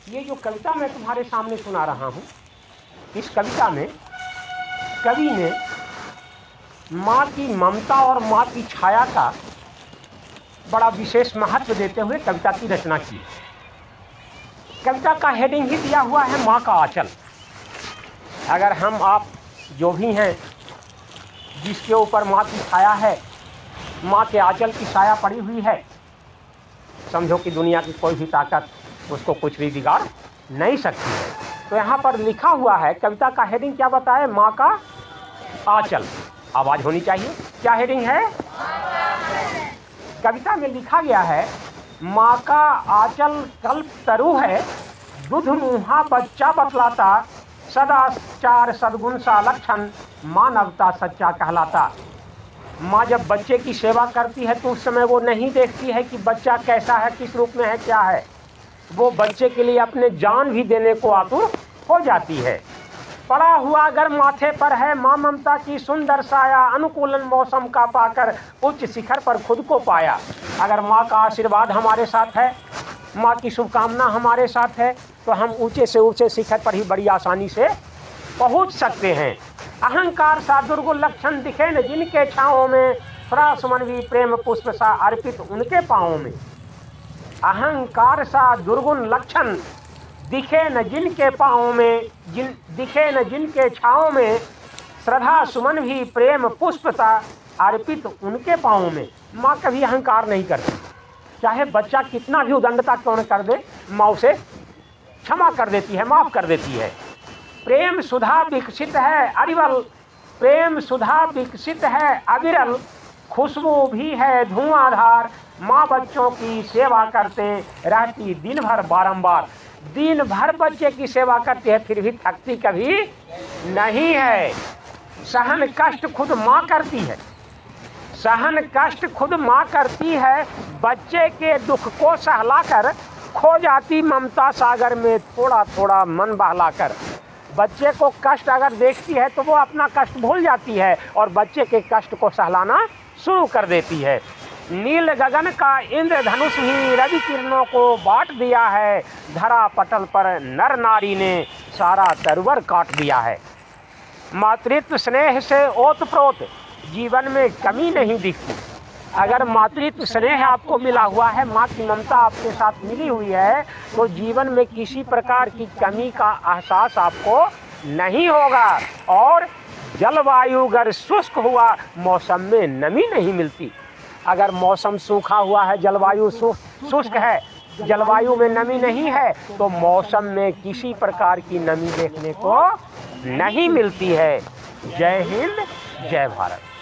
ये जो कविता मैं तुम्हारे सामने सुना रहा हूँ, इस कविता में कवि ने माँ की ममता और माँ की छाया का बड़ा विशेष महत्व देते हुए कविता की रचना की। कविता का हेडिंग ही दिया हुआ है माँ का आंचल। अगर हम आप जो भी हैं जिसके ऊपर माँ की छाया है, माँ के आंचल की छाया पड़ी हुई है, समझो कि दुनिया की कोई भी ताकत उसको कुछ भी बिगाड़ नहीं सकती है। तो यहाँ पर लिखा हुआ है, कविता का हेडिंग क्या बताए? माँ का आंचल। आवाज होनी चाहिए। क्या हेडिंग है? कविता में लिखा गया है, माँ का आंचल कल्प तरु है, दूध मुहा बच्चा बतलाता, सदा चार सद्गुण सा लक्षण, मानवता सच्चा कहलाता। माँ जब बच्चे की सेवा करती है तो उस समय वो नहीं देखती है कि बच्चा कैसा है, किस रूप में है, क्या है। वो बच्चे के लिए अपने जान भी देने को आतुर हो जाती है। पड़ा हुआ अगर माथे पर है माँ ममता की सुंदर साया, अनुकूलन मौसम का पाकर उच्च शिखर पर खुद को पाया। अगर माँ का आशीर्वाद हमारे साथ है, माँ की शुभकामना हमारे साथ है, तो हम ऊंचे से ऊंचे शिखर पर ही बड़ी आसानी से पहुंच सकते हैं। अहंकार सा दुर्गुण लक्षण दिखे न जिनके छाओं में, थोड़ा सुमन भी प्रेम पुष्प सा अर्पित उनके पाँवों में। अहंकार सा दुर्गुण लक्षण दिखे न जिनके पाँवों में, दिखे न जिनके छाओं में, श्रद्धा सुमन भी प्रेम पुष्प सा अर्पित उनके पाँवों में। माँ कभी अहंकार नहीं करती, चाहे बच्चा कितना भी उदंडता क्यों न कर दे, माँ उसे क्षमा कर देती है, माफ कर देती है। प्रेम सुधा विकसित है अविरल, प्रेम सुधा विकसित है अविरल, खुशबू भी है धुआंधार, माँ बच्चों की सेवा करते रहती दिन भर बारंबार। दिन भर बच्चे की सेवा करती है, फिर भी थकती कभी नहीं है। सहन कष्ट खुद माँ करती है, सहन कष्ट खुद माँ करती है, बच्चे के दुख को सहलाकर खो जाती ममता सागर में थोड़ा थोड़ा मन बहलाकर। बच्चे को कष्ट अगर देखती है तो वो अपना कष्ट भूल जाती है और बच्चे के कष्ट को सहलाना शुरू कर देती है। नील गगन का इंद्रधनुष भी रवि किरणों को बांट दिया है, धरा पटल पर नर नारी ने सारा तरवर काट दिया है। मातृत्व स्नेह से ओतप्रोत जीवन में कमी नहीं दिखती। अगर मातृत्व स्नेह आपको मिला हुआ है, माँ की ममता आपके साथ मिली हुई है, तो जीवन में किसी प्रकार की कमी का एहसास आपको नहीं होगा। और जलवायु अगर शुष्क हुआ, मौसम में नमी नहीं मिलती। अगर मौसम सूखा हुआ है, जलवायु शुष्क है, जलवायु में नमी नहीं है, तो मौसम में किसी प्रकार की नमी देखने को नहीं मिलती है। जय हिंद, जय भारत।